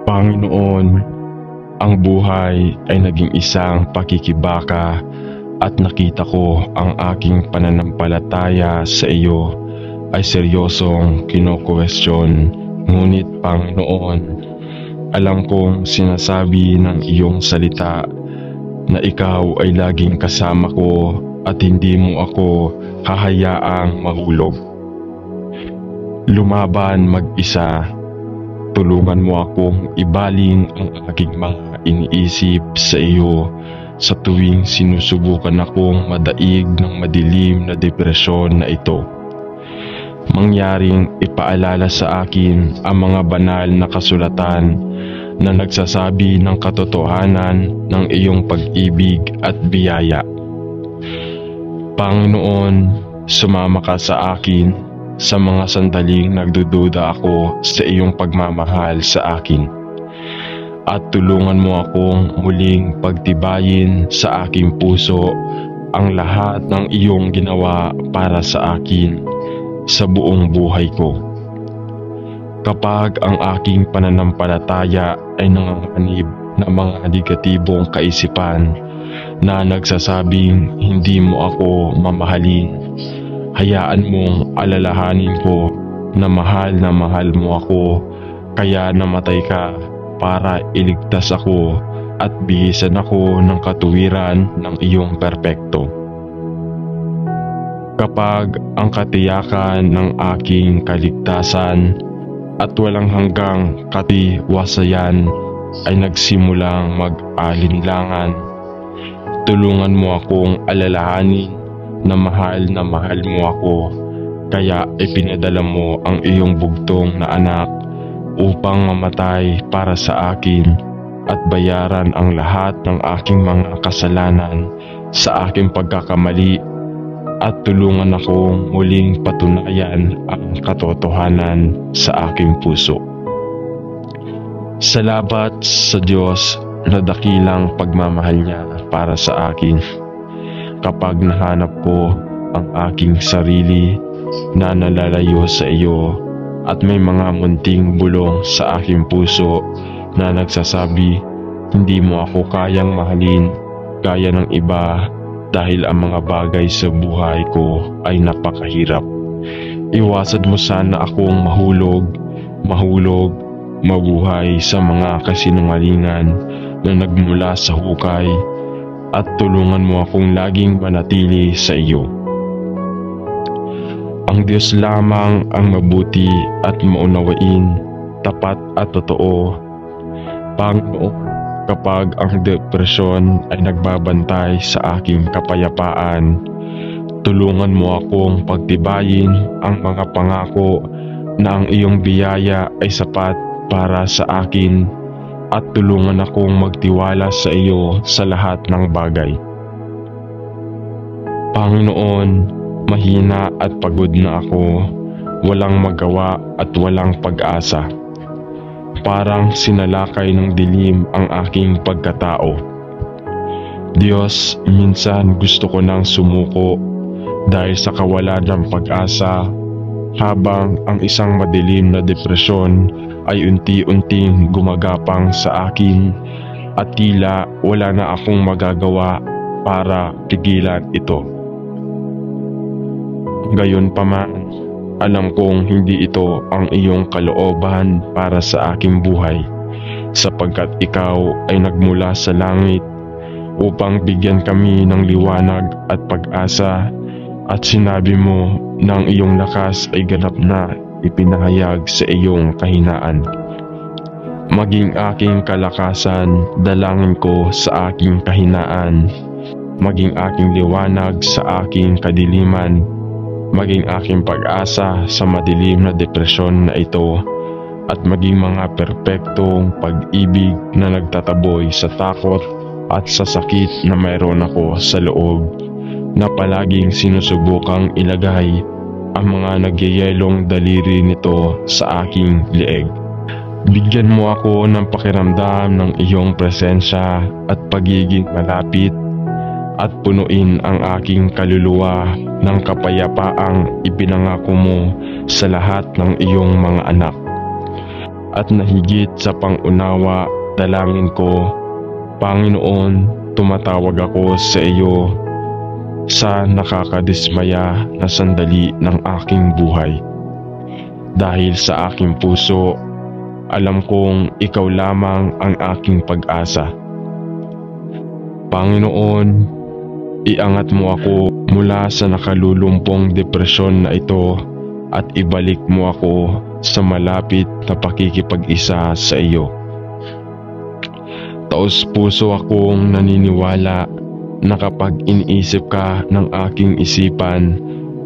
Panginoon, ang buhay ay naging isang pakikibaka at nakita ko ang aking pananampalataya sa iyo ay seryosong kino-question. Ngunit Panginoon, alam kong sinasabi ng iyong salita na ikaw ay laging kasama ko at hindi mo ako hahayaang mahulog. Lumaban mag-isa. Tulungan mo akong ibaling ang aking mga iniisip sa iyo sa tuwing sinusubukan akong madaig ng madilim na depresyon na ito. Mangyaring ipaalala sa akin ang mga banal na kasulatan na nagsasabi ng katotohanan ng iyong pag-ibig at biyaya. Panginoon, sumama ka sa akin sa mga sandaling nagdududa ako sa iyong pagmamahal sa akin. At tulungan mo akong muling pagtibayin sa aking puso ang lahat ng iyong ginawa para sa akin sa buong buhay ko. Kapag ang aking pananampalataya ay nanganganib ng mga negatibong kaisipan na nagsasabing hindi mo ako mamahalin, hayaan mong alalahanin ko na mahal mo ako, kaya namatay ka para iligtas ako at bihisan ako ng katuwiran ng iyong perpekto. Kapag ang katiyakan ng aking kaligtasan at walang hanggang katiwasayan ay nagsimulang mag-alinlangan, tulungan mo akong alalahanin na mahal mo ako, kaya ipinadala mo ang iyong bugtong na anak upang mamatay para sa akin at bayaran ang lahat ng aking mga kasalanan sa aking pagkakamali, at tulungan akong muling patunayan ang katotohanan sa aking puso. Salamat sa Diyos na dakilang pagmamahal niya para sa akin. Kapag nahanap ko ang aking sarili na nalalayo sa iyo at may mga munting bulong sa aking puso na nagsasabi, hindi mo ako kayang mahalin gaya ng iba dahil ang mga bagay sa buhay ko ay napakahirap. Iwasan mo sana akong mabuhay sa mga kasinungalingan na nagmula sa hukay, at tulungan mo akong laging manatili sa iyo. Ang Diyos lamang ang mabuti at maunawain, tapat at totoo. Panginoon, kapag ang depresyon ay nagbabantay sa aking kapayapaan, tulungan mo akong pagtibayin ang mga pangako na ang iyong biyaya ay sapat para sa akin, at tulungan akong magtiwala sa iyo sa lahat ng bagay. Panginoon, mahina at pagod na ako, walang magawa at walang pag-asa. Parang sinalakay ng dilim ang aking pagkatao. Diyos, minsan gusto ko nang sumuko dahil sa kawalan ng pag-asa, habang ang isang madilim na depresyon ay unti-unting gumagapang sa akin at tila wala na akong magagawa para pigilan ito. Gayunpaman, alam kong hindi ito ang iyong kalooban para sa aking buhay, sapagkat ikaw ay nagmula sa langit upang bigyan kami ng liwanag at pag-asa, at sinabi mo na ang iyong lakas ay ganap na ipinahayag sa iyong kahinaan. Maging aking kalakasan, dalangin ko sa aking kahinaan. Maging aking liwanag sa aking kadiliman. Maging aking pag-asa sa madilim na depresyon na ito. At maging mga perpektong pag-ibig na nagtataboy sa takot at sa sakit na mayroon ako sa loob, na palaging sinusubukang ilagay ang mga nagyayelong daliri nito sa aking leeg. Bigyan mo ako ng pakiramdam ng iyong presensya at pagiging malapit, at punuin ang aking kaluluwa ng kapayapaang ipinangako mo sa lahat ng iyong mga anak. at nahigit sa pangunawa, dalangin ko, Panginoon, tumatawag ako sa iyo sa nakakadismaya na sandali ng aking buhay. Dahil sa aking puso, alam kong ikaw lamang ang aking pag-asa. Panginoon, iangat mo ako mula sa nakalulumpong depresyon na ito at ibalik mo ako sa malapit na pakikipag-isa sa iyo. Taos puso akong naniniwala na kapag iniisip ka ng aking isipan,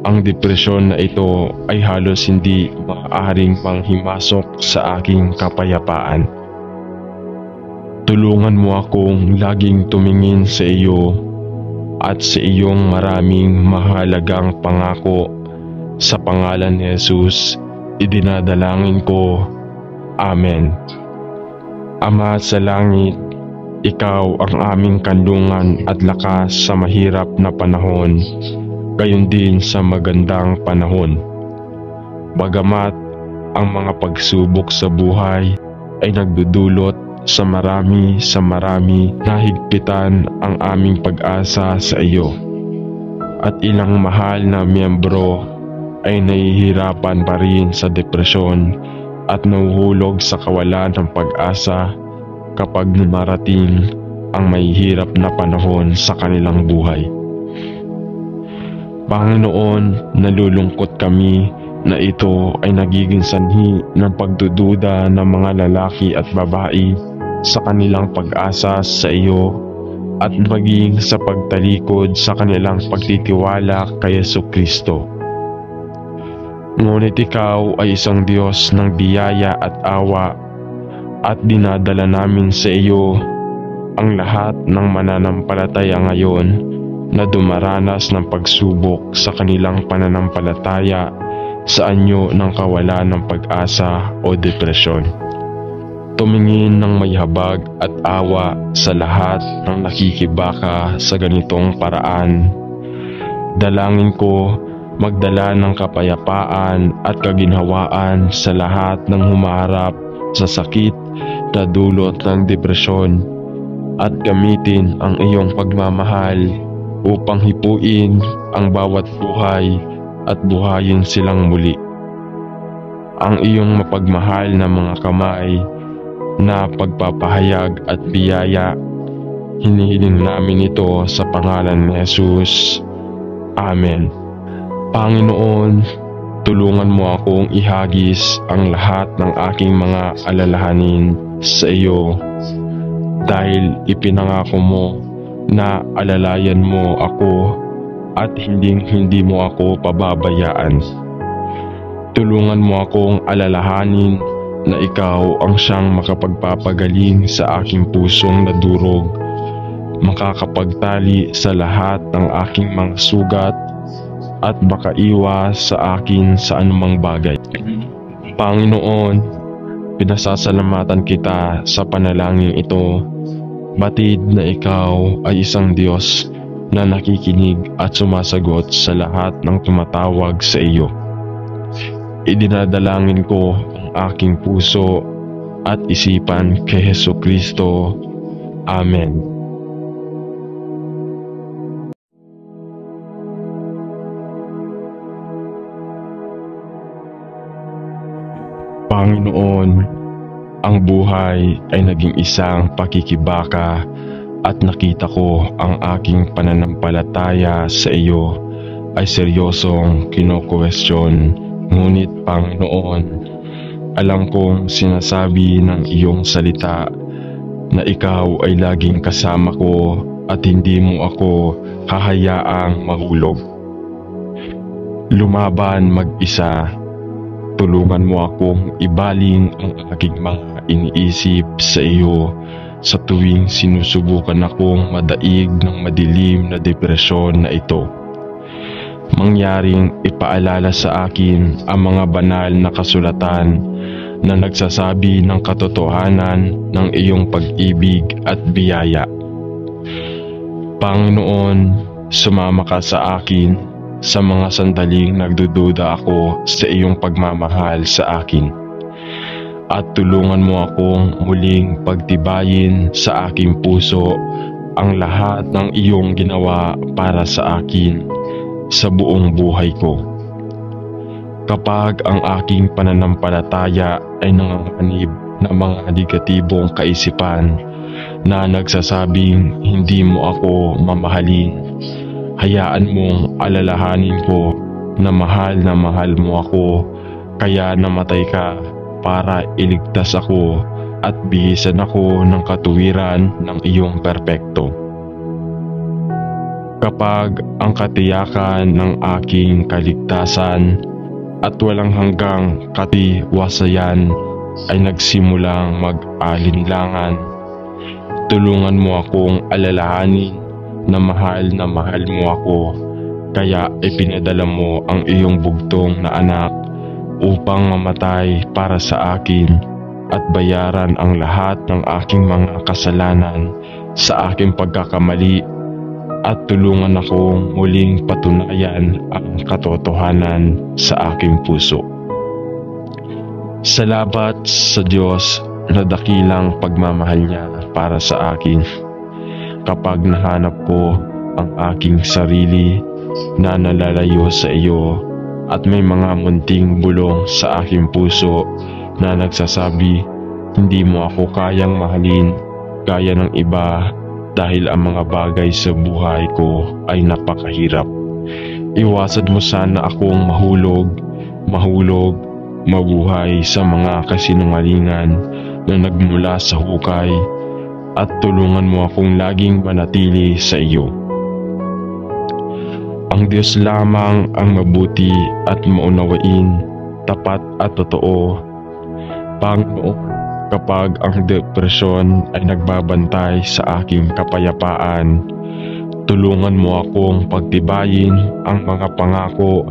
ang depresyon na ito ay halos hindi maaaring manghimasok sa aking kapayapaan. Tulungan mo akong laging tumingin sa iyo at sa iyong maraming mahalagang pangako. Sa pangalan ni Jesus, idinadalangin ko. Amen. Ama sa langit, ikaw ang aming kanlungan at lakas sa mahirap na panahon, gayon din sa magandang panahon. Bagamat ang mga pagsubok sa buhay ay nagdudulot sa marami na higpitan ang aming pag-asa sa iyo. At ilang mahal na miyembro ay nahihirapan pa rin sa depresyon at nahuhulog sa kawalan ng pag-asa kapag dumarating ang mahihirap na panahon sa kanilang buhay. Panginoon, nalulungkot kami na ito ay nagiging sanhi ng pagdududa ng mga lalaki at babae sa kanilang pag-asa sa iyo at maging sa pagtalikod sa kanilang pagtitiwala kay Jesucristo. Ngunit ikaw ay isang Diyos ng biyaya at awa at dinadala namin sa iyo ang lahat ng mananampalataya ngayon na dumaranas ng pagsubok sa kanilang pananampalataya sa anyo ng kawalan ng pag-asa o depresyon. Tumingin ng may habag at awa sa lahat ng nakikibaka sa ganitong paraan. Dalangin ko magdala ng kapayapaan at kaginhawaan sa lahat ng humaharap sa sakit na dulot ng depresyon at gamitin ang iyong pagmamahal upang hipuin ang bawat buhay at buhayin silang muli. Ang iyong mapagmahal na mga kamay na pagpapahayag at biyaya, hinihiling namin ito sa pangalan ni Jesus. Amen. Panginoon, tulungan mo akong ihagis ang lahat ng aking mga alalahanin sa iyo dahil ipinangako mo na alalayan mo ako at hindi mo ako pababayaan. Tulungan mo akong alalahanin na ikaw ang siyang makapagpapagaling sa aking pusong nadurog, makakapagtali sa lahat ng aking mga sugat at makaiwas sa akin sa anumang bagay. Panginoon, pinasasalamatan kita sa panalangin ito. Batid na ikaw ay isang Diyos na nakikinig at sumasagot sa lahat ng tumatawag sa iyo. Idinadalangin ko ang aking puso at isipan kay Jesucristo. Amen. Panginoon, ang buhay ay naging isang pakikibaka at nakita ko ang aking pananampalataya sa iyo ay seryosong kino-question. Ngunit Panginoon, alam kong sinasabi ng iyong salita na ikaw ay laging kasama ko at hindi mo ako hahayaang mahulog. Lumaban mag-isa. Tulungan mo akong ibaling ang aking mga iniisip sa iyo sa tuwing sinusubukan akong madaig ng madilim na depresyon na ito. Mangyaring ipaalala sa akin ang mga banal na kasulatan na nagsasabi ng katotohanan ng iyong pag-ibig at biyaya. Panginoon, sumama ka sa akin sa mga sandaling nagdududa ako sa iyong pagmamahal sa akin. at tulungan mo akong muling pagtibayin sa aking puso ang lahat ng iyong ginawa para sa akin sa buong buhay ko. Kapag ang aking pananampalataya ay nanganganib ng mga negatibong kaisipan na nagsasabing hindi mo ako mamahalin, hayaan mong alalahanin ko na mahal mo ako, kaya namatay ka para iligtas ako at bihisan ako ng katuwiran ng iyong perpekto. Kapag ang katiyakan ng aking kaligtasan at walang hanggang katiwasayan ay nagsimulang mag-alinlangan, tulungan mo akong alalahanin na mahal mo ako, kaya ipinadala mo ang iyong bugtong na anak upang mamatay para sa akin at bayaran ang lahat ng aking mga kasalanan sa aking pagkakamali, at tulungan akong muling patunayan ang katotohanan sa aking puso. Salamat sa Diyos na dakilang pagmamahal niya para sa akin. Kapag nahanap ko ang aking sarili na nalalayo sa iyo at may mga munting bulong sa aking puso na nagsasabi, hindi mo ako kayang mahalin gaya ng iba dahil ang mga bagay sa buhay ko ay napakahirap. Iwasan mo sana akong mabuhay sa mga kasinungalingan na nagmula sa hukay, at tulungan mo akong laging manatili sa iyo. Ang Diyos lamang ang mabuti at maunawain, tapat at totoo. Panginoon, kapag ang depresyon ay nagbabantay sa aking kapayapaan, tulungan mo akong pagtibayin ang mga pangako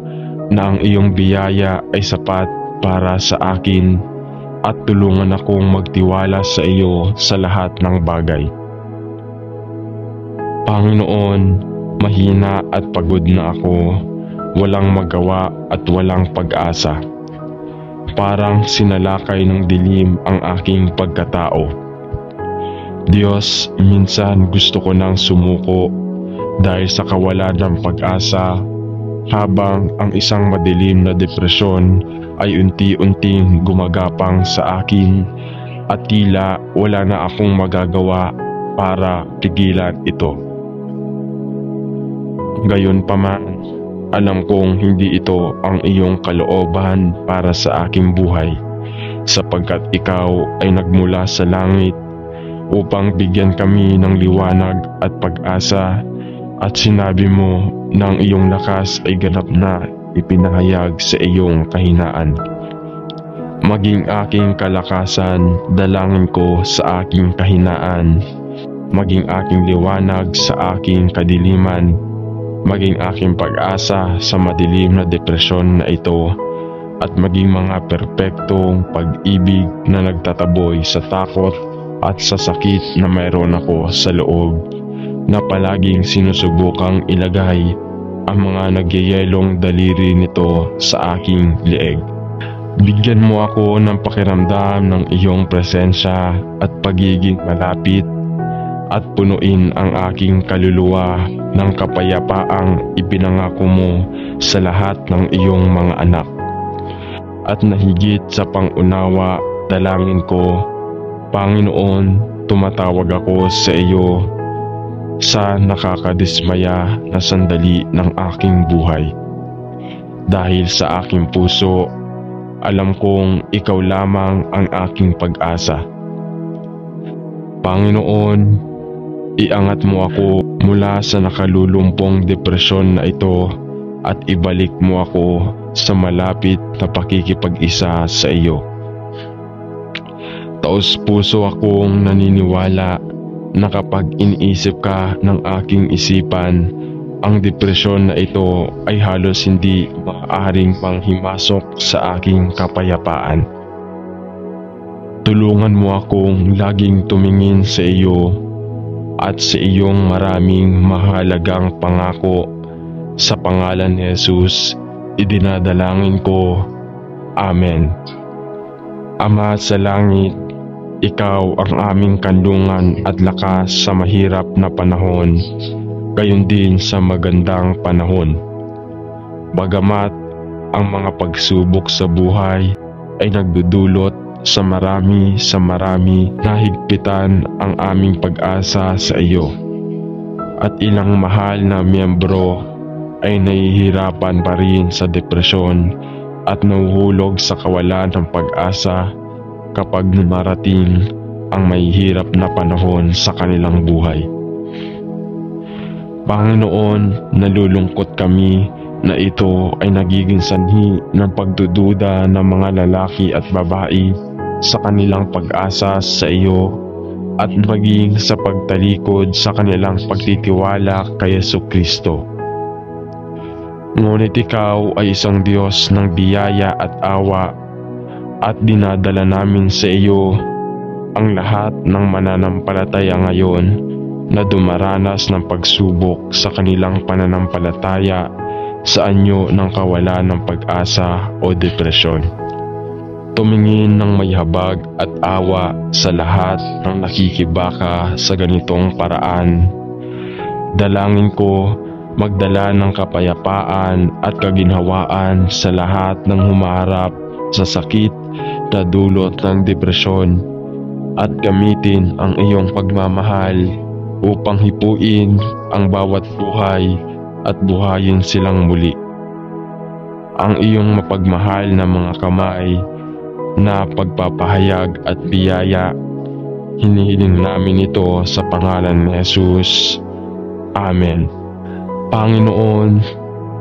na ang iyong biyaya ay sapat para sa akin, at tulungan akong magtiwala sa iyo sa lahat ng bagay. Panginoon, mahina at pagod na ako, walang magawa at walang pag-asa. Parang sinalakay ng dilim ang aking pagkatao. Diyos, minsan gusto ko nang sumuko dahil sa kawalan ng pag-asa, habang ang isang madilim na depresyon ay unti-unting gumagapang sa akin at tila wala na akong magagawa para pigilan ito. Gayunpaman, alam kong hindi ito ang iyong kalooban para sa aking buhay, sapagkat ikaw ay nagmula sa langit upang bigyan kami ng liwanag at pag-asa, at sinabi mo na ang iyong lakas ay ganap na ipinahayag sa iyong kahinaan. Maging aking kalakasan, dalangin ko sa aking kahinaan, maging aking liwanag sa aking kadiliman, maging aking pag-asa sa madilim na depresyon na ito, at maging mga perpektong pag-ibig na nagtataboy sa takot at sa sakit na mayroon ako sa loob, na palaging sinusubukang ilagay ang mga nagyayelong daliri nito sa aking leeg. Bigyan mo ako ng pakiramdam ng iyong presensya at pagiging malapit, at punuin ang aking kaluluwa ng kapayapaang ipinangako mo sa lahat ng iyong mga anak. At nahigit sa pangunawa, dalangin ko, Panginoon, tumatawag ako sa iyo sa nakakadismaya na sandali ng aking buhay. Dahil sa aking puso, alam kong ikaw lamang ang aking pag-asa. Panginoon, iangat mo ako mula sa nakalulumpong depresyon na ito at ibalik mo ako sa malapit na pakikipag-isa sa iyo. Taos puso akong naniniwala na kapag iniisip ka ng aking isipan, ang depresyon na ito ay halos hindi maaaring manghimasok sa aking kapayapaan. Tulungan mo akong laging tumingin sa iyo at sa iyong maraming mahalagang pangako. Sa pangalan ni Jesus, idinadalangin ko. Amen. Ama sa langit, Ikaw ang aming kanlungan at lakas sa mahirap na panahon, gayon din sa magandang panahon. Bagamat ang mga pagsubok sa buhay ay nagdudulot sa marami na higpitan ang aming pag-asa sa iyo. At ilang mahal na miyembro ay nahihirapan pa rin sa depresyon at nahuhulog sa kawalan ng pag-asa kapag dumarating ang mahihirap na panahon sa kanilang buhay. Panginoon, nalulungkot kami na ito ay nagiging sanhi ng pagdududa ng mga lalaki at babae sa kanilang pag-asa sa iyo at maging sa pagtalikod sa kanilang pagtitiwala kay Jesucristo. Ngunit Ikaw ay isang Diyos ng biyaya at awa at dinadala namin sa iyo ang lahat ng mananampalataya ngayon na dumaranas ng pagsubok sa kanilang pananampalataya sa anyo ng kawalan ng pag-asa o depresyon. Tumingin ng may habag at awa sa lahat ng nakikibaka sa ganitong paraan. Dalangin ko magdala ng kapayapaan at kaginhawaan sa lahat ng humaharap sa sakit na dulot ng depresyon at gamitin ang iyong pagmamahal upang hipuin ang bawat buhay at buhayin silang muli. Ang iyong mapagmahal na mga kamay na pagpapahayag at biyaya, hinihiling namin ito sa pangalan ni Jesus. Amen. Panginoon,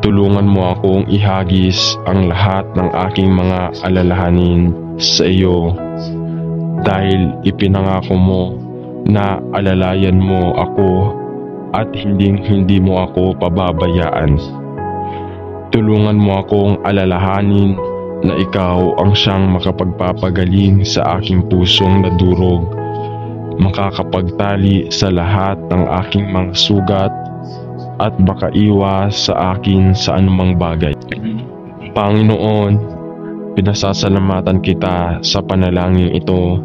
tulungan mo akong ihagis ang lahat ng aking mga alalahanin sa iyo dahil ipinangako mo na alalayan mo ako at hindi mo ako pababayaan. Tulungan mo akong alalahanin na ikaw ang siyang makapagpapagaling sa aking pusong nadurog, makakapagtali sa lahat ng aking mga sugat at makaiwas sa akin sa anumang bagay. Panginoon, pinasasalamatan kita sa panalangin ito,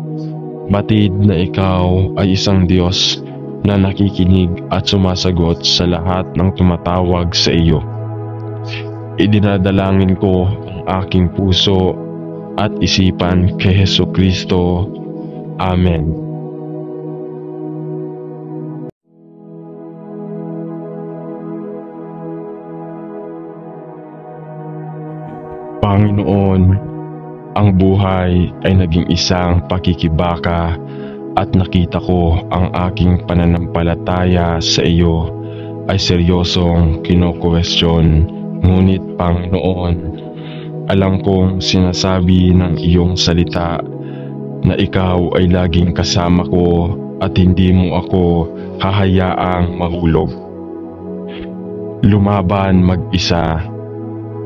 batid na ikaw ay isang Diyos na nakikinig at sumasagot sa lahat ng tumatawag sa iyo. Idinadalangin ko ang aking puso at isipan kay Jesucristo. Amen. Panginoon, ang buhay ay naging isang pakikibaka at nakita ko ang aking pananampalataya sa iyo ay seryosong kino-question. Ngunit Panginoon, alam kong sinasabi ng iyong salita na ikaw ay laging kasama ko at hindi mo ako hahayaang mahulog. Lumaban mag-isa,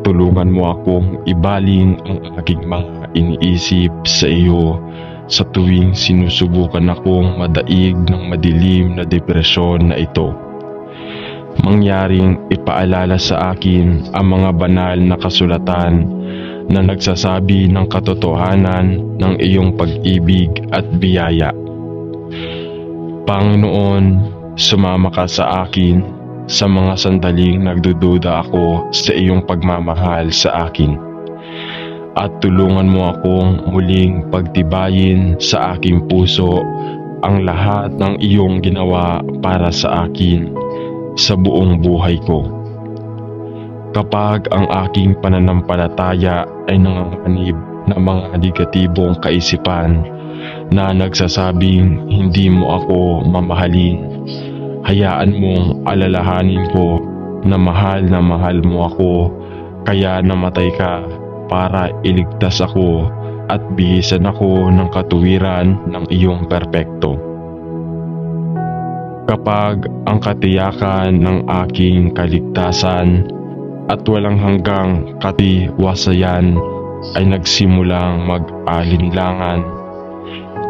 tulungan mo akong ibaling ang aking mga iniisip sa iyo sa tuwing sinusubukan akong madaig ng madilim na depresyon na ito. Mangyaring ipaalala sa akin ang mga banal na kasulatan na nagsasabi ng katotohanan ng iyong pag-ibig at biyaya. Panginoon, sumama ka sa akin sa mga sandaling nagdududa ako sa iyong pagmamahal sa akin. At tulungan mo akong muling pagtibayin sa aking puso ang lahat ng iyong ginawa para sa akin sa buong buhay ko. Kapag ang aking pananampalataya ay nanganganib ng mga negatibong kaisipan na nagsasabing hindi mo ako mamahalin, hayaan mong alalahanin ko na mahal mo ako, kaya namatay ka para iligtas ako at bihisan ako ng katuwiran ng iyong perpekto. Kapag ang katiyakan ng aking kaligtasan at walang hanggang katiwasayan ay nagsimulang mag-alinlangan,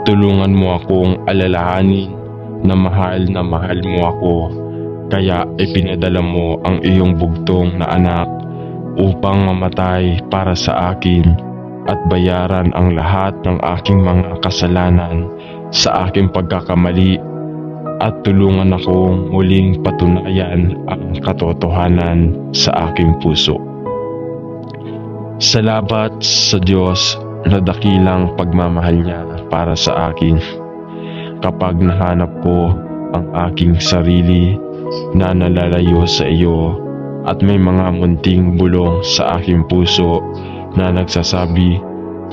tulungan mo akong alalahanin na mahal mo ako, kaya ipinadala mo ang iyong bugtong na anak upang mamatay para sa akin at bayaran ang lahat ng aking mga kasalanan sa aking pagkakamali at tulungan akong muling patunayan ang katotohanan sa aking puso. Salamat sa Diyos na dakilang pagmamahal niya para sa akin. Kapag nahanap ko ang aking sarili na nalalayo sa iyo at may mga munting bulong sa aking puso na nagsasabi,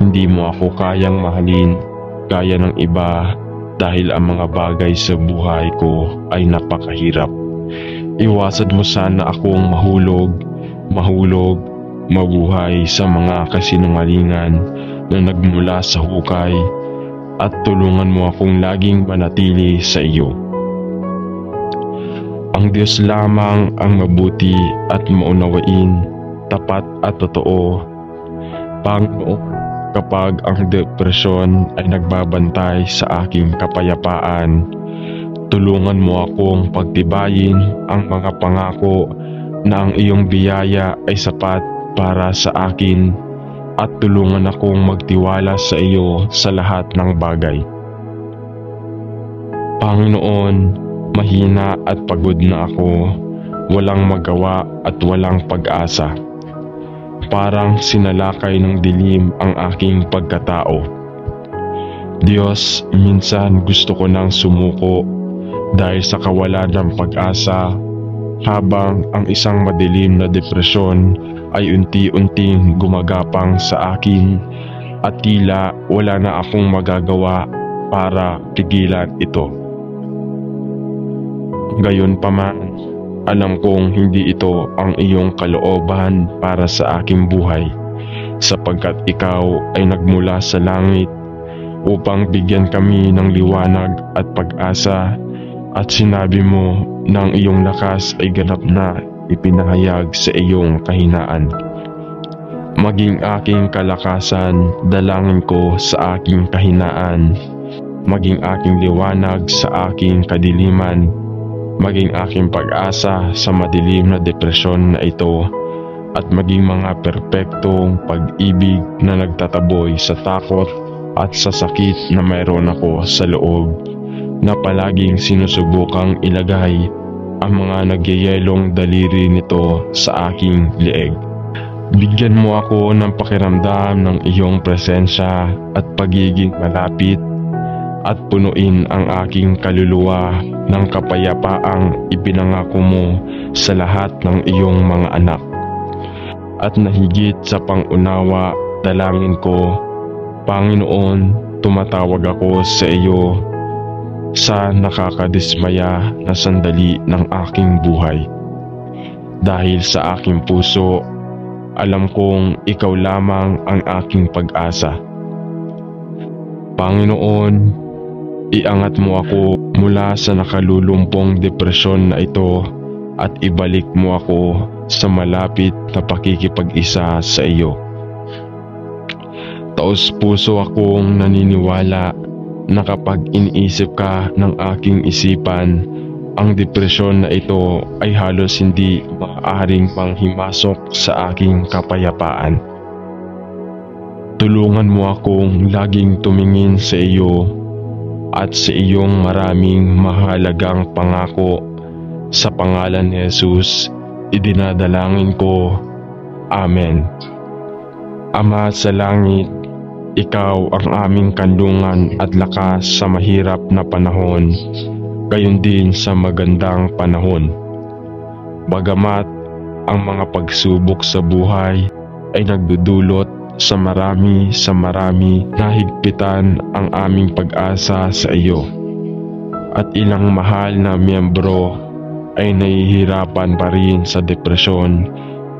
hindi mo ako kayang mahalin gaya ng iba dahil ang mga bagay sa buhay ko ay napakahirap. Iwasan mo sana akong mabuhay sa mga kasinungalingan na nagmula sa hukay at tulungan mo akong laging manatili sa iyo. Ang Diyos lamang ang mabuti at maunawain, tapat at totoo. Panginoon, kapag ang depresyon ay nagbabantay sa aking kapayapaan, tulungan mo akong pagtibayin ang mga pangako na ang iyong biyaya ay sapat para sa akin at tulungan akong magtiwala sa iyo sa lahat ng bagay. Panginoon, mahina at pagod na ako, walang magawa at walang pag-asa. Parang sinalakay ng dilim ang aking pagkatao. Diyos, minsan gusto ko nang sumuko dahil sa kawalan ng pag-asa, habang ang isang madilim na depresyon ay unti-unting gumagapang sa akin at tila wala na akong magagawa para pigilan ito. Gayunpaman, alam kong hindi ito ang iyong kalooban para sa aking buhay, sapagkat ikaw ay nagmula sa langit upang bigyan kami ng liwanag at pag-asa, at sinabi mo na ang iyong lakas ay ganap na ipinahayag sa iyong kahinaan. Maging aking kalakasan, dalangin ko sa aking kahinaan, maging aking liwanag sa aking kadiliman, maging aking pag-asa sa madilim na depresyon na ito, at maging mga perpektong pag-ibig na nagtataboy sa takot at sa sakit na mayroon ako sa loob, na palaging sinusubukang ilagay ang mga nagyayelong daliri nito sa aking leeg. Bigyan mo ako ng pakiramdam ng iyong presensya at pagiging malapit, at punuin ang aking kaluluwa ng kapayapaang ipinangako mo sa lahat ng iyong mga anak. At nahigit sa pangunawa, dalangin ko, Panginoon, tumatawag ako sa iyo sa nakakadismaya na sandali ng aking buhay. Dahil sa aking puso, alam kong ikaw lamang ang aking pag-asa. Panginoon, iangat mo ako mula sa nakalulumpong depresyon na ito at ibalik mo ako sa malapit na pakikipag-isa sa iyo. Taos puso akong naniniwala na kapag iniisip ka ng aking isipan, ang depresyon na ito ay halos hindi maaaring panghimasok sa aking kapayapaan. Tulungan mo akong laging tumingin sa iyo at sa iyong maraming mahalagang pangako. Sa pangalan ni Jesus, idinadalangin ko. Amen. Ama sa langit, ikaw ang aming kanlungan at lakas sa mahirap na panahon, gayon din sa magandang panahon. Bagamat ang mga pagsubok sa buhay ay nagdudulot sa marami na higpitan ang aming pag-asa sa iyo, at ilang mahal na miyembro ay nahihirapan pa rin sa depresyon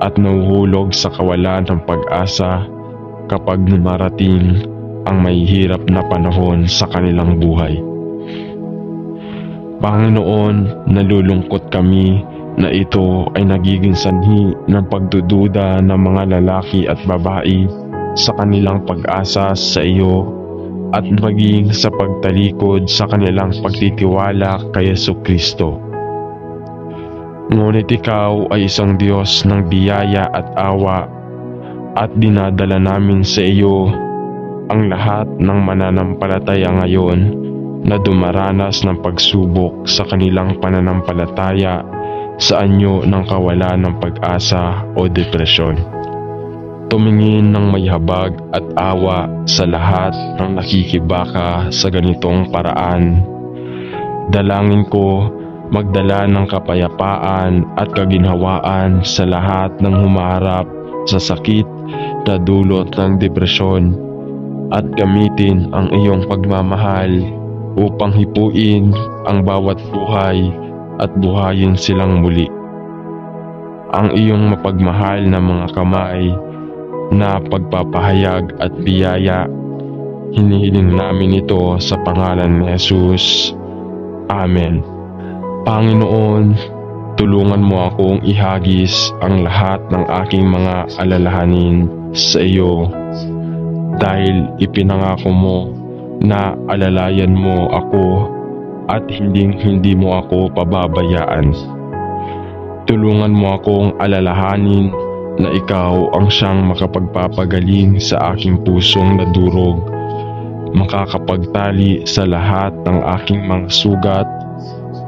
at nahuhulog sa kawalan ng pag-asa kapag dumarating ang mahihirap na panahon sa kanilang buhay. Panginoon, nalulungkot kami na ito ay nagiging sanhi ng pagdududa ng mga lalaki at babae sa kanilang pag-asa sa iyo at maging sa pagtalikod sa kanilang pagtitiwala kay Jesucristo. Ngunit ikaw ay isang Diyos ng biyaya at awa. at dinadala namin sa iyo ang lahat ng mananampalataya ngayon na dumaranas ng pagsubok sa kanilang pananampalataya sa anyo ng kawalan ng pag-asa o depresyon. Tumingin ng may habag at awa sa lahat ng nakikibaka sa ganitong paraan. Dalangin ko magdala ng kapayapaan at kaginhawaan sa lahat ng humaharap sa sakit na dulot ng depresyon at gamitin ang iyong pagmamahal upang hipuin ang bawat buhay at buhayin silang muli. Ang iyong mapagmahal na mga kamay na pagpapahayag at biyaya, hinihiling namin ito sa pangalan ni Jesus. Amen. Panginoon, tulungan mo akong ihagis ang lahat ng aking mga alalahanin sa iyo dahil ipinangako mo na alalayan mo ako at hindi mo ako pababayaan. Tulungan mo akong alalahanin na ikaw ang siyang makapagpapagaling sa aking pusong nadurog, makakapagtali sa lahat ng aking mga sugat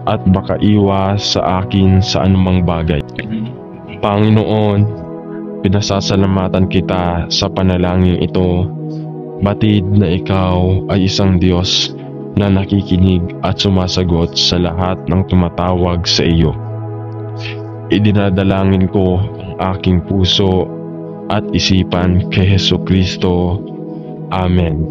at makaiwas sa akin sa anumang bagay. Panginoon, pinasasalamatan kita sa panalangin ito. Batid na ikaw ay isang Diyos na nakikinig at sumasagot sa lahat ng tumatawag sa iyo. Idinadalangin ko ang aking puso at isipan kay Hesukristo. Amen.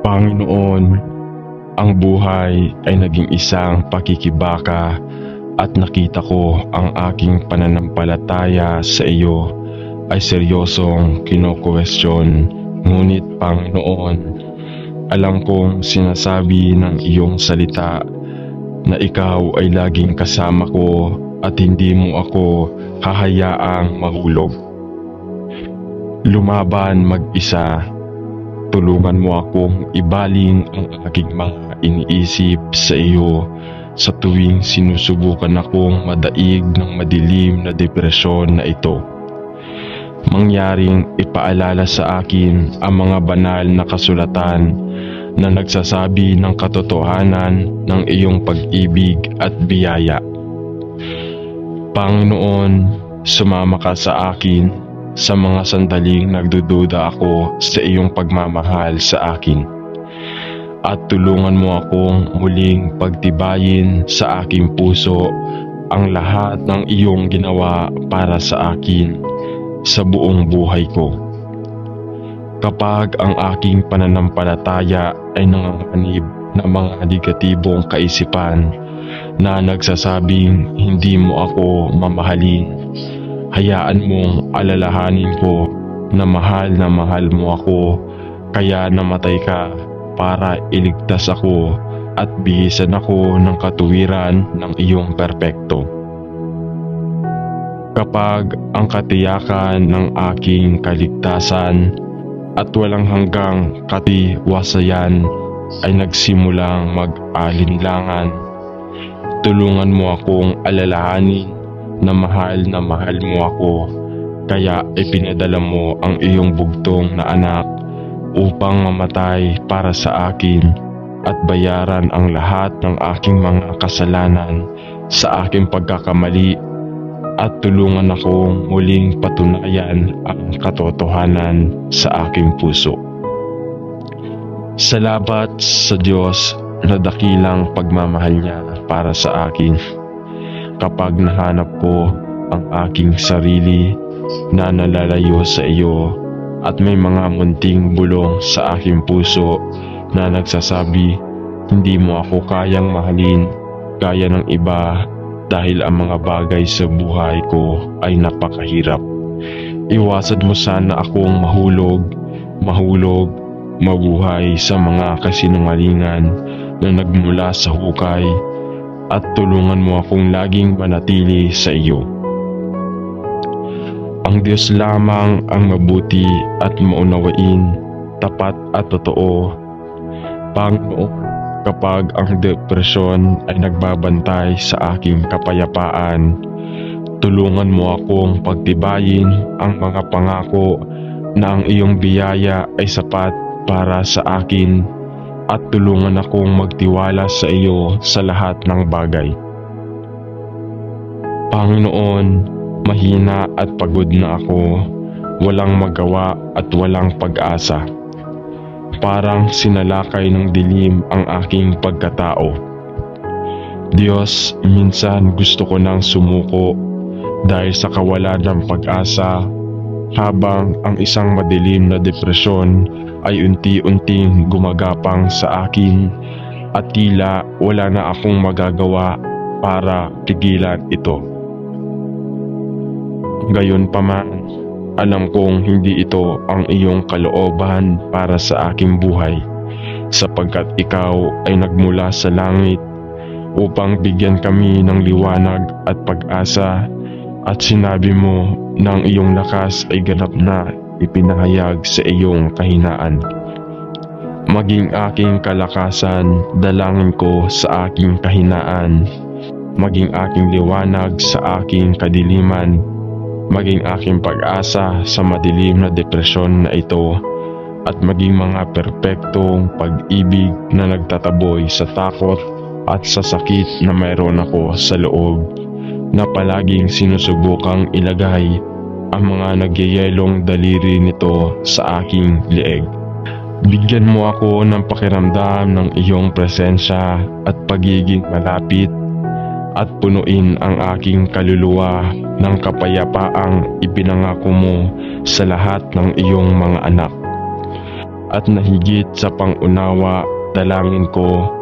Panginoon, ang buhay ay naging isang pakikibaka at nakita ko ang aking pananampalataya sa iyo ay seryosong kino-question. Ngunit Panginoon, alam kong sinasabi ng iyong salita na ikaw ay laging kasama ko at hindi mo ako hahayaang mahulog. Lumaban mag-isa. Tulungan mo akong ibaling ang aking mga iniisip sa iyo sa tuwing sinusubukan akong madaig ng madilim na depresyon na ito. Mangyaring ipaalala sa akin ang mga banal na kasulatan na nagsasabi ng katotohanan ng iyong pag-ibig at biyaya. Panginoon, sumama ka sa akin sa mga sandaling nagdududa ako sa iyong pagmamahal sa akin. At tulungan mo akong muling pagtibayin sa aking puso ang lahat ng iyong ginawa para sa akin sa buong buhay ko. Kapag ang aking pananampalataya ay nanganganib ng mga negatibong kaisipan na nagsasabing hindi mo ako mamahalin, hayaan mong alalahanin ko na mahal mo ako, kaya namatay ka para iligtas ako at bihisan ako ng katuwiran ng iyong perpekto. Kapag ang katiyakan ng aking kaligtasan at walang hanggang katiwasayan ay nagsimulang mag-alinlangan, tulungan mo akong alalahanin na mahal mo ako, kaya ipinadala mo ang iyong bugtong na anak upang mamatay para sa akin at bayaran ang lahat ng aking mga kasalanan sa aking pagkakamali, at tulungan akong muling patunayan ang katotohanan sa aking puso. Salamat sa Diyos na dakilang pagmamahal niya para sa akin. Kapag nahanap ko ang aking sarili na nalalayo sa iyo at may mga munting bulong sa aking puso na nagsasabi, hindi mo ako kayang mahalin gaya ng iba dahil ang mga bagay sa buhay ko ay napakahirap. Iwasan mo sana akong mabuhay sa mga kasinungalingan na nagmula sa hukay, at tulungan mo akong laging manatili sa iyo. Ang Diyos lamang ang mabuti at maunawain, tapat at totoo. Panginoon, kapag ang depresyon ay nagbabantay sa aking kapayapaan. Tulungan mo akong pagtibayin ang mga pangako na ang iyong biyaya ay sapat para sa akin at tulungan akong magtiwala sa iyo sa lahat ng bagay. Panginoon, mahina at pagod na ako, walang magawa at walang pag-asa. Parang sinalakay ng dilim ang aking pagkatao. Diyos, minsan gusto ko nang sumuko dahil sa kawalan ng pag-asa, habang ang isang madilim na depresyon ay unti-unting gumagapang sa akin at tila wala na akong magagawa para pigilan ito. Gayunpaman, alam kong hindi ito ang iyong kalooban para sa aking buhay, sapagkat ikaw ay nagmula sa langit upang bigyan kami ng liwanag at pag-asa, at sinabi mo na ang iyong lakas ay ganap na ipinahayag sa iyong kahinaan. Maging aking kalakasan, dalangin ko sa aking kahinaan, maging aking liwanag sa aking kadiliman, maging aking pag-asa sa madilim na depresyon na ito, at maging mga perpektong pag-ibig na nagtataboy sa takot at sa sakit na mayroon ako sa loob, na palaging sinusubukang ilagay ang mga nagyayelong daliri nito sa aking leeg. Bigyan mo ako ng pakiramdam ng iyong presensya at pagiging malapit, at punuin ang aking kaluluwa ng kapayapaang ipinangako mo sa lahat ng iyong mga anak. At nahigit sa pangunawa, dalangin ko,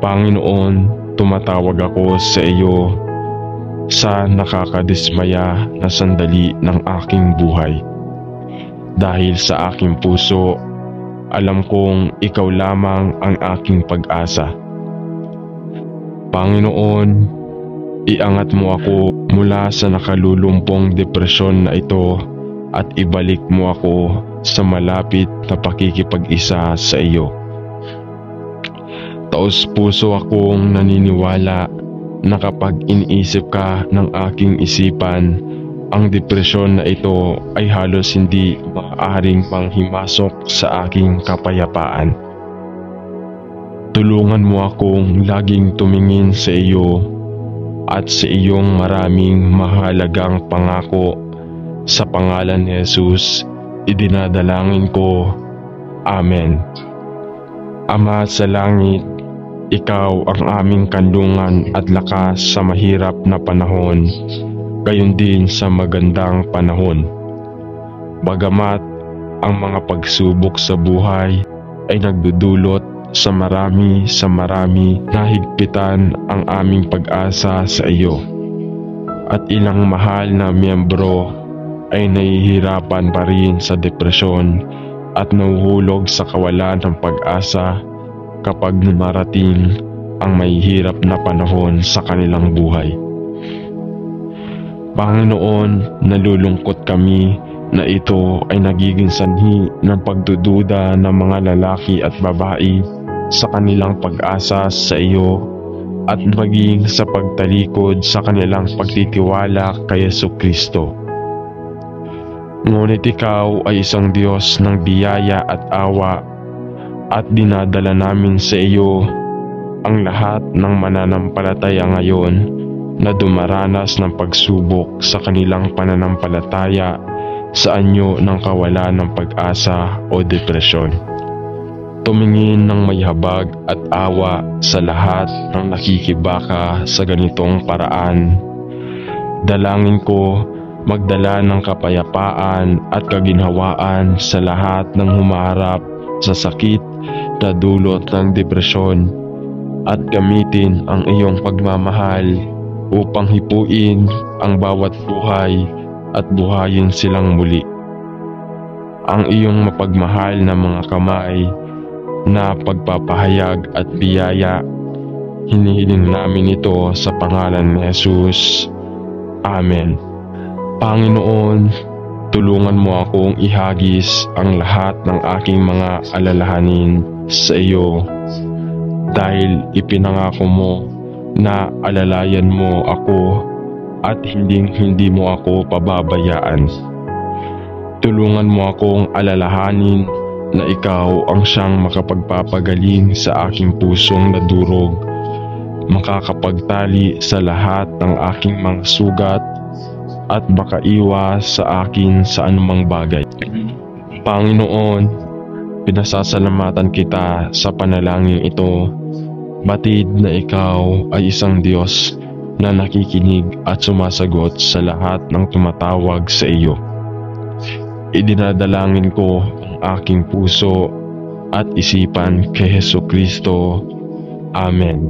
Panginoon, tumatawag ako sa iyo sa nakakadismaya na sandali ng aking buhay. Dahil sa aking puso, alam kong ikaw lamang ang aking pag-asa. Panginoon, iangat mo ako mula sa nakalulumpong depresyon na ito at ibalik mo ako sa malapit na pakikipag-isa sa iyo. Taos puso akong naniniwala na kapag iniisip ka ng aking isipan, ang depresyon na ito ay halos hindi maaaring panghimasok sa aking kapayapaan. Tulungan mo akong laging tumingin sa iyo at sa iyong maraming mahalagang pangako. Sa pangalan ni Jesus, idinadalangin ko. Amen. Ama sa langit, ikaw ang aming kanlungan at lakas sa mahirap na panahon, gayon din sa magandang panahon. Bagamat ang mga pagsubok sa buhay ay nagdudulot sa marami na higpitan ang aming pag-asa sa iyo. At ilang mahal na miyembro ay nahihirapan pa rin sa depresyon at nahuhulog sa kawalan ng pag-asa kapag dumarating ang mahihirap na panahon sa kanilang buhay. Panginoon, nalulungkot kami na ito ay nagiging sanhi ng pagdududa ng mga lalaki at babae sa kanilang pag-asa sa iyo at maging sa pagtalikod sa kanilang pagtitiwala kay Jesucristo. Ngunit ikaw ay isang Diyos ng biyaya at awa, at dinadala namin sa iyo ang lahat ng mananampalataya ngayon na dumaranas ng pagsubok sa kanilang pananampalataya sa anyo ng kawalan ng pag-asa o depresyon. Tumingin ng may habag at awa sa lahat ng nakikibaka sa ganitong paraan. Dalangin ko magdala ng kapayapaan at kaginhawaan sa lahat ng humaharap sa sakit na dulot ng depresyon, at gamitin ang iyong pagmamahal upang hipuin ang bawat buhay at buhayin silang muli. Ang iyong mapagmahal na mga kamay na pagpapahayag at biyaya, hinihiling namin ito sa pangalan ni Jesus. Amen. Panginoon, tulungan mo akong ihagis ang lahat ng aking mga alalahanin sa iyo dahil ipinangako mo na alalayan mo ako at hindi mo ako pababayaan. Tulungan mo akong alalahanin na ikaw ang siyang makapagpapagaling sa aking pusong nadurog, makakapagtali sa lahat ng aking mga sugat at makaiwas sa akin sa anumang bagay. Panginoon, pinasasalamatan kita sa panalangin ito, batid na ikaw ay isang Diyos na nakikinig at sumasagot sa lahat ng tumatawag sa iyo. Idinadalangin ko ang aking puso at isipan kay Hesukristo. Amen.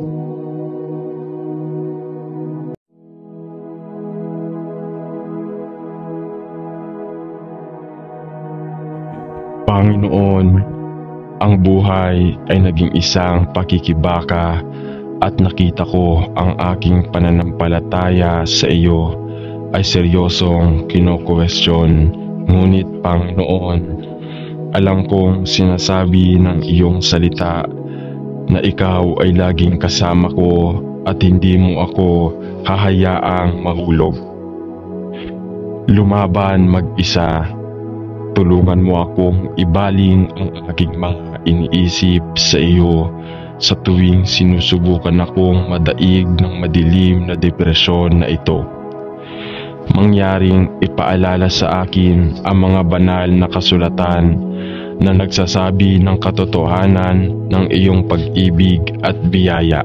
Panginoon, ang buhay ay naging isang pakikibaka at nakita ko ang aking pananampalataya sa iyo ay seryosong kino-question. Ngunit Panginoon, alam kong sinasabi ng iyong salita na ikaw ay laging kasama ko at hindi mo ako hahayaang mahulog. Lumaban mag-isa. Tulungan mo akong ibaling ang aking mga iniisip sa iyo sa tuwing sinusubukan akong madaig ng madilim na depresyon na ito. Mangyaring ipaalala sa akin ang mga banal na kasulatan na nagsasabi ng katotohanan ng iyong pag-ibig at biyaya.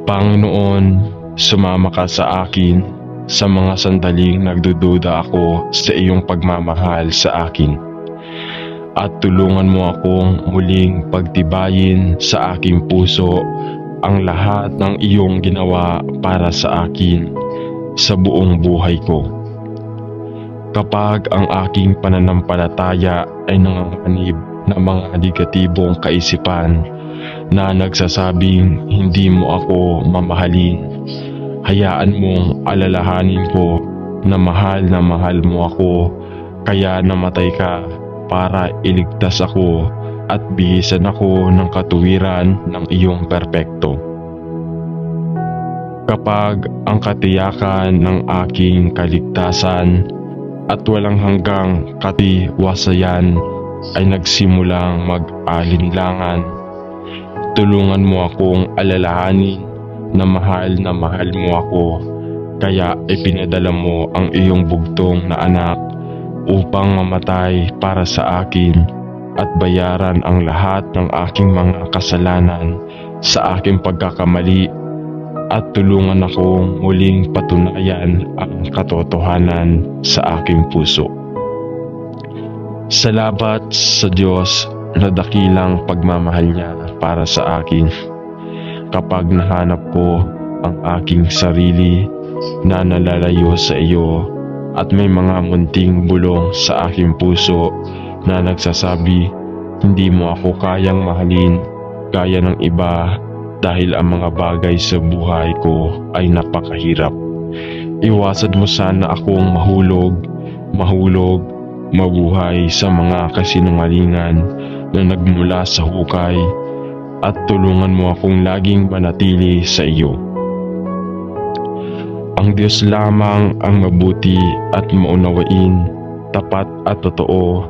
Panginoon, sumama ka sa akin sa mga sandaling nagdududa ako sa iyong pagmamahal sa akin. At tulungan mo akong muling pagtibayin sa aking puso ang lahat ng iyong ginawa para sa akin sa buong buhay ko. Kapag ang aking pananampalataya ay nanganganib ng mga negatibong kaisipan na nagsasabing hindi mo ako mamahalin, hayaan mong alalahanin ko na mahal mo ako, kaya namatay ka para iligtas ako at bihisan ako ng katuwiran ng iyong perpekto. Kapag ang katiyakan ng aking kaligtasan at walang hanggang katiwasayan ay nagsimulang mag-alinlangan, tulungan mo akong alalahanin na mahal mo ako, kaya ipinadala mo ang iyong bugtong na anak upang mamatay para sa akin at bayaran ang lahat ng aking mga kasalanan sa aking pagkakamali, at tulungan akong muling patunayan ang katotohanan sa aking puso. Salamat sa Diyos na dakilang pagmamahal niya para sa akin. Kapag nahanap ko ang aking sarili na nalalayo sa iyo at may mga munting bulong sa aking puso na nagsasabi, hindi mo ako kayang mahalin gaya ng iba dahil ang mga bagay sa buhay ko ay napakahirap. Iwasan mo sana akong mabuhay sa mga kasinungalingan na nagmula sa hukay, at tulungan mo akong laging manatili sa iyo. Ang Diyos lamang ang mabuti at maunawain, tapat at totoo.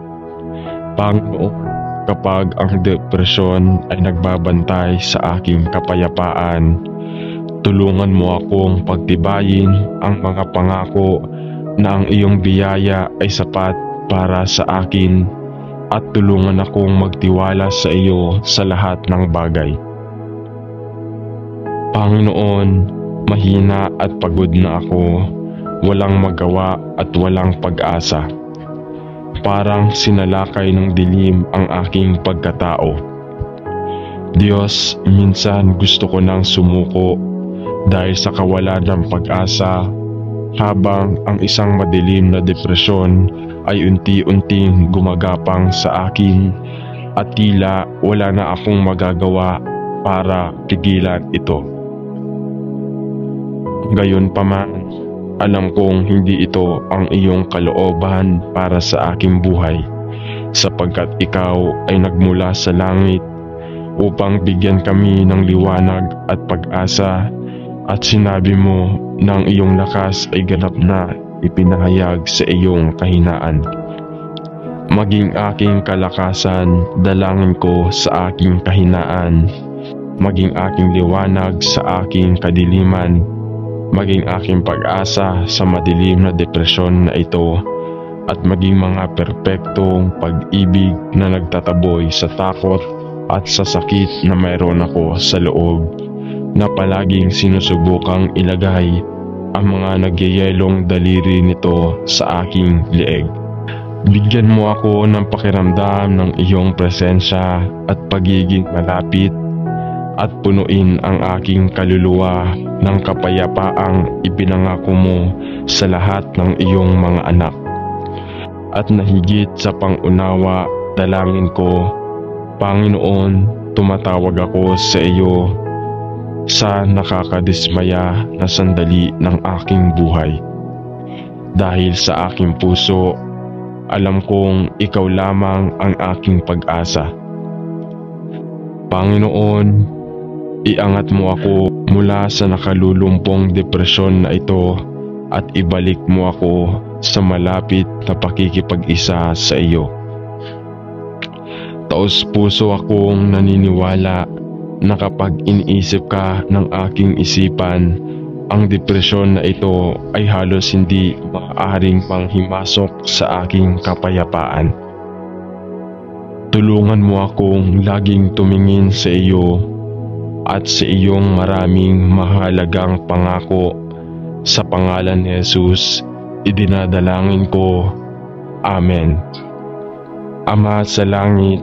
Panginoon, kapag ang depresyon ay nagbabantay sa aking kapayapaan, tulungan mo akong pagtibayin ang mga pangako na ang iyong biyaya ay sapat para sa akin, at tulungan akong magtiwala sa iyo sa lahat ng bagay. Panginoon, mahina at pagod na ako, walang magawa at walang pag-asa. Parang sinalakay ng dilim ang aking pagkatao. Diyos, minsan gusto ko nang sumuko dahil sa kawalan ng pag-asa, habang ang isang madilim na depresyon ay unti-unting gumagapang sa akin at tila wala na akong magagawa para pigilan ito. Gayunpaman, alam kong hindi ito ang iyong kalooban para sa aking buhay, sapagkat ikaw ay nagmula sa langit upang bigyan kami ng liwanag at pag-asa, at sinabi mo na ang iyong lakas ay ganap na ipinahayag sa iyong kahinaan. Maging aking kalakasan, dalangin ko sa aking kahinaan. Maging aking liwanag sa aking kadiliman. Maging aking pag-asa sa madilim na depresyon na ito. At maging mga perpektong pag-ibig na nagtataboy sa takot at sa sakit na mayroon ako sa loob, na palaging sinusubukang ilagay ang mga nagyayelong daliri nito sa aking leeg. Bigyan mo ako ng pakiramdam ng iyong presensya at pagiging malapit, at punuin ang aking kaluluwa ng kapayapaang ipinangako mo sa lahat ng iyong mga anak. At nahigit sa pangunawa, dalangin ko, Panginoon, tumatawag ako sa iyo sa nakakadismaya na sandali ng aking buhay. Dahil sa aking puso, alam kong ikaw lamang ang aking pag-asa. Panginoon, iangat mo ako mula sa nakalulumpong depresyon na ito at ibalik mo ako sa malapit na pakikipag-isa sa iyo. Taos puso akong naniniwala na kapag iniisip ka ng aking isipan, ang depresyon na ito ay halos hindi maaaring panghimasok sa aking kapayapaan. Tulungan mo akong laging tumingin sa iyo at sa iyong maraming mahalagang pangako. Sa pangalan ni Jesus, idinadalangin ko. Amen. Ama sa langit,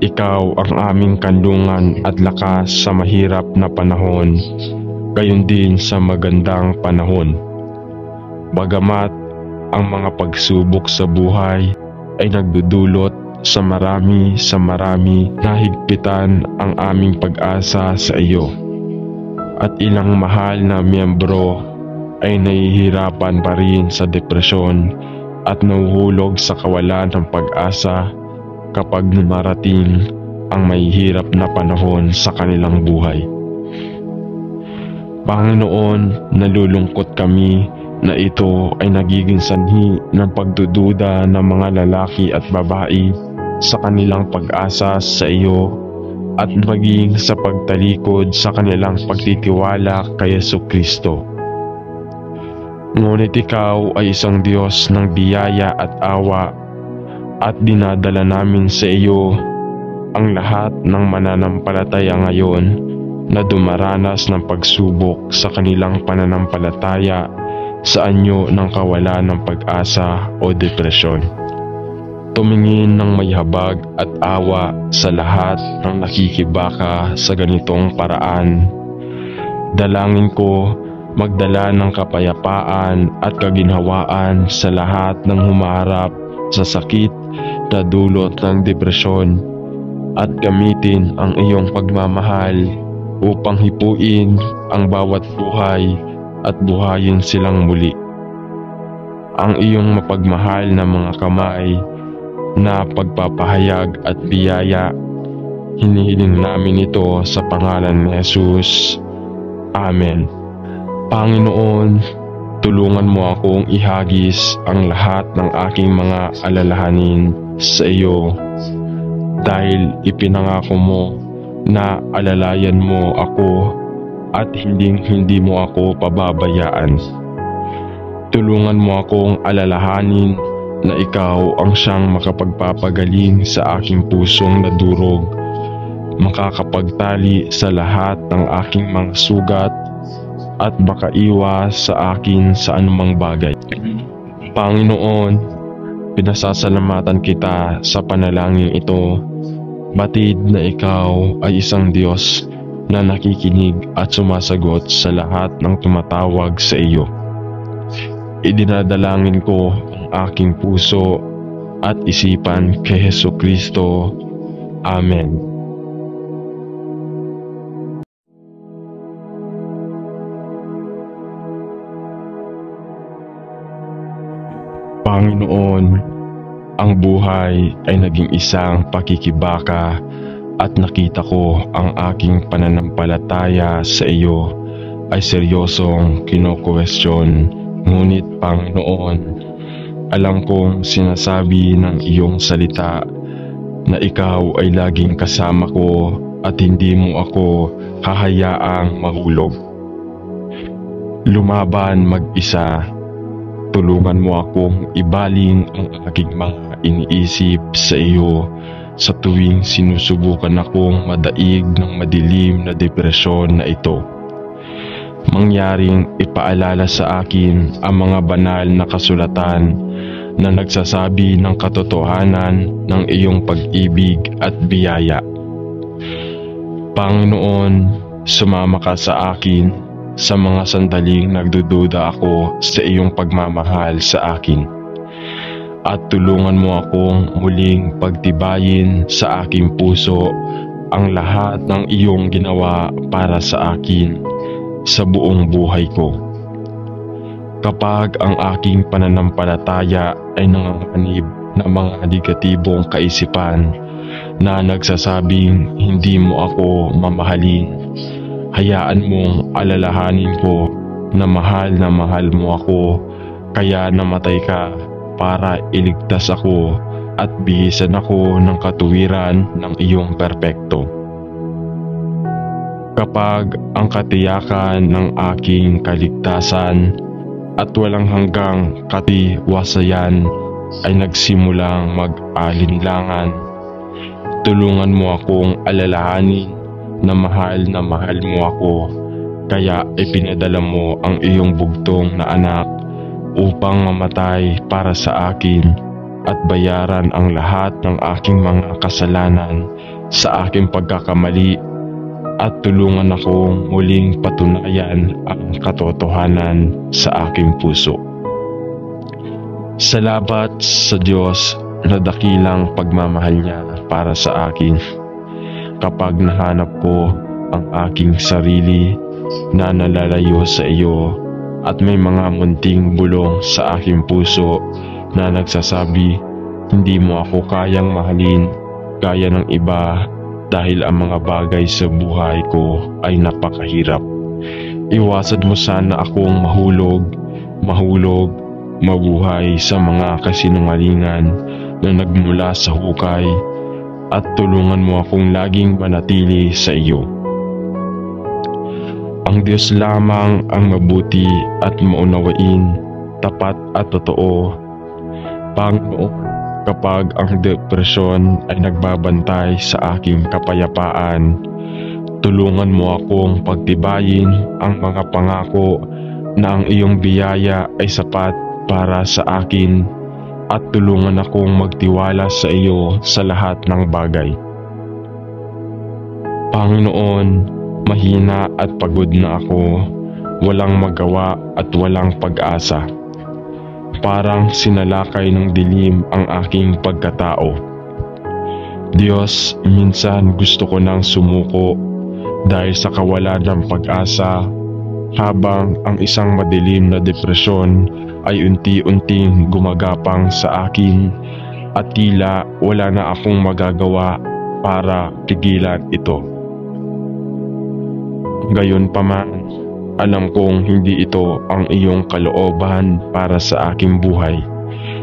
ikaw ang aming kandungan at lakas sa mahirap na panahon, gayon din sa magandang panahon. Bagamat ang mga pagsubok sa buhay ay nagdudulot sa marami na higpitan ang aming pag-asa sa iyo. At ilang mahal na miyembro ay nahihirapan pa rin sa depresyon at nahuhulog sa kawalan ng pag-asa kapag dumarating ang mahihirap na panahon sa kanilang buhay. Panginoon, nalulungkot kami na ito ay nagiging sanhi ng pagdududa ng mga lalaki at babae sa kanilang pag-asa sa iyo at maging sa pagtalikod sa kanilang pagtitiwala kay Jesucristo. Ngunit ikaw ay isang Diyos ng biyaya at awa, at dinadala namin sa iyo ang lahat ng mananampalataya ngayon na dumaranas ng pagsubok sa kanilang pananampalataya sa anyo ng kawalan ng pag-asa o depresyon. Tumingin ng may habag at awa sa lahat ng nakikibaka sa ganitong paraan. Dalangin ko magdala ng kapayapaan at kaginhawaan sa lahat ng humaharap sa sakit na dulot ng depresyon, at gamitin ang iyong pagmamahal upang hipuin ang bawat buhay at buhayin silang muli. Ang iyong mapagmahal na mga kamay na pagpapahayag at biyaya, hinihiling namin ito sa pangalan ni Jesus. Amen. Panginoon, tulungan mo akong ihagis ang lahat ng aking mga alalahanin sa iyo, dahil ipinangako mo na alalayan mo ako at hindi mo ako pababayaan. Tulungan mo akong alalahanin na ikaw ang siyang makapagpapagaling sa aking pusong nadurog, makakapagtali sa lahat ng aking mga sugat at makaiwas sa akin sa anumang bagay. Panginoon, pinasasalamatan kita sa panalangin ito, batid na ikaw ay isang Diyos na nakikinig at sumasagot sa lahat ng tumatawag sa iyo. Idinadalangin ko ang aking puso at isipan kay Jesucristo. Amen. Panginoon, ang buhay ay naging isang pakikibaka at nakita ko ang aking pananampalataya sa iyo ay seryosong kino-question. Ngunit Panginoon, alam kong sinasabi ng iyong salita na ikaw ay laging kasama ko at hindi mo ako hahayaang mahulog. Lumaban mag-isa, tulungan mo akong ibaling ang aking mga iniisip sa iyo sa tuwing sinusubukan akong madaig ng madilim na depresyon na ito. Mangyaring ipaalala sa akin ang mga banal na kasulatan na nagsasabi ng katotohanan ng iyong pag-ibig at biyaya. Panginoon, sumama ka sa akin sa mga sandaling nagdududa ako sa iyong pagmamahal sa akin. At tulungan mo akong muling pagtibayin sa aking puso ang lahat ng iyong ginawa para sa akin sa buong buhay ko. Kapag ang aking pananampalataya ay nanganganib ng mga negatibong kaisipan na nagsasabing hindi mo ako mamahalin, hayaan mong alalahanin ko na mahal mo ako, kaya namatay ka para iligtas ako at bihisan ako ng katuwiran ng iyong perpekto. Kapag ang katiyakan ng aking kaligtasan at walang hanggang katiwasayan ay nagsimulang mag-alinlangan, tulungan mo akong alalahanin na mahal mo ako, kaya ipinadala mo ang iyong bugtong na anak upang mamatay para sa akin at bayaran ang lahat ng aking mga kasalanan sa aking pagkakamali, at tulungan akong muling patunayan ang katotohanan sa aking puso. Salamat sa Diyos na dakilang pagmamahal niya para sa akin. Kapag nahanap ko ang aking sarili na nalalayo sa iyo at may mga munting bulong sa aking puso na nagsasabi, hindi mo ako kayang mahalin gaya ng iba dahil ang mga bagay sa buhay ko ay napakahirap. Iwasan mo sana akong mabuhay sa mga kasinungalingan na nagmula sa hukay, at tulungan mo akong laging manatili sa iyo. Ang Diyos lamang ang mabuti at maunawain, tapat at totoo. Panginoon, kapag ang depresyon ay nagbabantay sa aking kapayapaan, tulungan mo akong pagtibayin ang mga pangako na ang iyong biyaya ay sapat para sa akin, at tulungan akong magtiwala sa iyo sa lahat ng bagay. Panginoon, mahina at pagod na ako, walang magawa at walang pag-asa. Parang sinalakay ng dilim ang aking pagkatao. Diyos, minsan gusto ko nang sumuko dahil sa kawalan ng pag-asa, habang ang isang madilim na depresyon ay unti-unting gumagapang sa akin at tila wala na akong magagawa para pigilan ito. Gayunpaman, alam kong hindi ito ang iyong kalooban para sa aking buhay,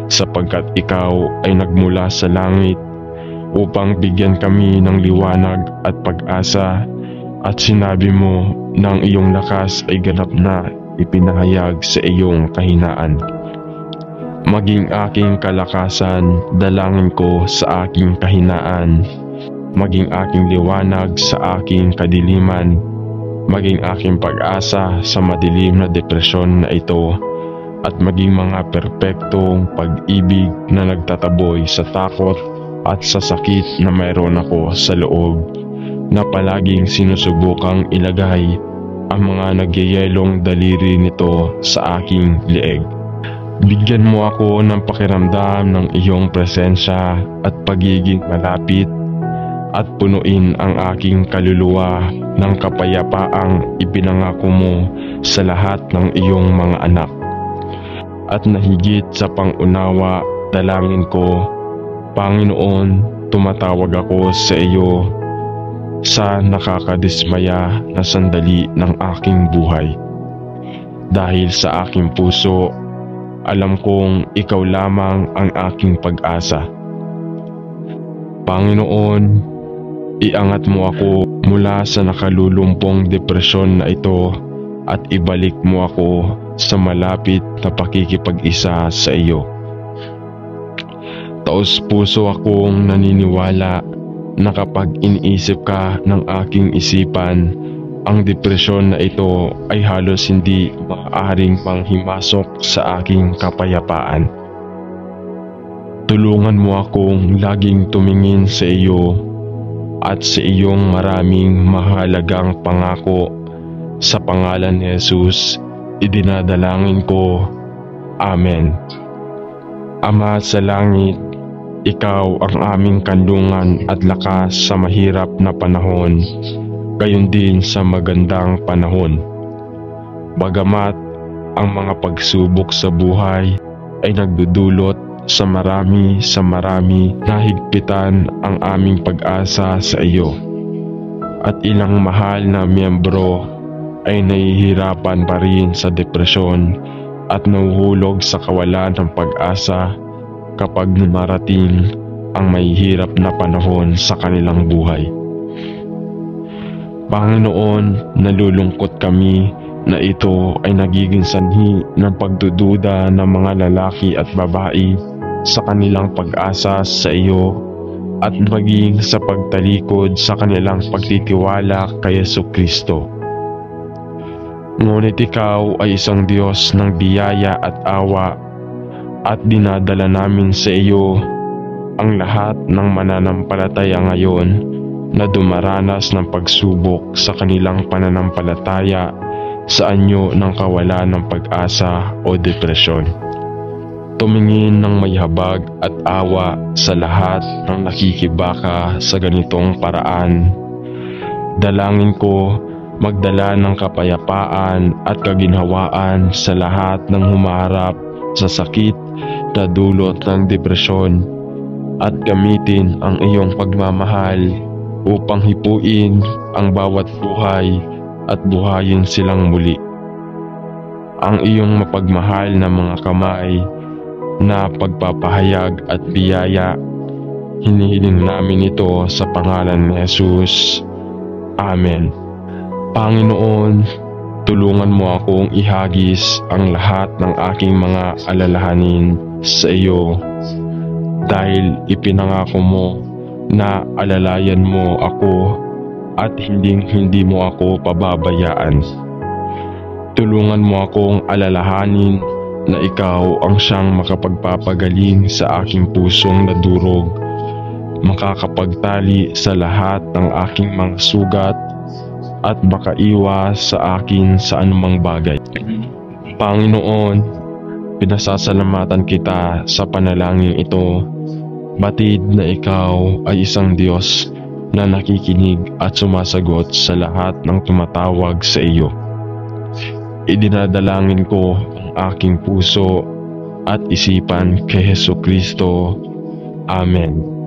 sapagkat ikaw ay nagmula sa langit upang bigyan kami ng liwanag at pag-asa, at sinabi mo na ang iyong lakas ay ganap na ipinahayag sa iyong kahinaan. Maging aking kalakasan, dalangin ko sa aking kahinaan, maging aking liwanag sa aking kadiliman, maging aking pag-asa sa madilim na depresyon na ito, at maging mga perpektong pag-ibig na nagtataboy sa takot at sa sakit na mayroon ako sa loob, na palaging sinusubukang ilagay ang mga nagyayelong daliri nito sa aking leeg. Bigyan mo ako ng pakiramdam ng iyong presensya at pagiging malapit, at punuin ang aking kaluluwa ng kapayapaang ipinangako mo sa lahat ng iyong mga anak. At nahigit sa pangunawa, dalangin ko, Panginoon, tumatawag ako sa iyo sa nakakadismaya na sandali ng aking buhay. Dahil sa aking puso, alam kong ikaw lamang ang aking pag-asa. Panginoon, iangat mo ako mula sa nakalulumpong depresyon na ito at ibalik mo ako sa malapit na pakikipag-isa sa iyo. Taos puso akong naniniwala na kapag iniisip ka ng aking isipan, ang depresyon na ito ay halos hindi maaaring panghimasok sa aking kapayapaan. Tulungan mo akong laging tumingin sa iyo at sa iyong maraming mahalagang pangako. Sa pangalan ni Jesus, idinadalangin ko. Amen. Ama sa langit, ikaw ang aming kanlungan at lakas sa mahirap na panahon, gayon din sa magandang panahon. Bagamat ang mga pagsubok sa buhay ay nagdudulot sa marami na higpitan ang aming pag-asa sa iyo. At ilang mahal na miyembro ay nahihirapan pa rin sa depresyon at nahuhulog sa kawalan ng pag-asa kapag dumarating ang mahihirap na panahon sa kanilang buhay. Panginoon, nalulungkot kami na ito ay nagiging sanhi ng pagdududa ng mga lalaki at babae sa kanilang pag-asa sa iyo at maging sa pagtalikod sa kanilang pagtitiwala kay Jesucristo. Ngunit ikaw ay isang Diyos ng biyaya at awa, at dinadala namin sa iyo ang lahat ng mananampalataya ngayon na dumaranas ng pagsubok sa kanilang pananampalataya sa anyo ng kawalan ng pag-asa o depresyon. Tumingin ng may habag at awa sa lahat ng nakikibaka sa ganitong paraan. Dalangin ko magdala ng kapayapaan at kaginhawaan sa lahat ng humaharap sa sakit na dulot ng depresyon at gamitin ang iyong pagmamahal upang hipuin ang bawat buhay at buhayin silang muli. Ang iyong mapagmahal na mga kamay na pagpapahayag at biyaya, hinihiling namin ito sa pangalan ni Jesus. Amen. Panginoon, tulungan mo akong ihagis ang lahat ng aking mga alalahanin sa iyo dahil ipinangako mo na alalayan mo ako at hindi mo ako pababayaan. Tulungan mo akong alalahanin na ikaw ang siyang makapagpapagaling sa aking pusong nadurog, makakapagtali sa lahat ng aking mga sugat at makaiwas sa akin sa anumang bagay. Panginoon, pinasasalamatan kita sa panalangin ito. Batid na ikaw ay isang Diyos na nakikinig at sumasagot sa lahat ng tumatawag sa iyo. Idinadalangin ko ang aking puso at isipan kay Jesucristo. Amen.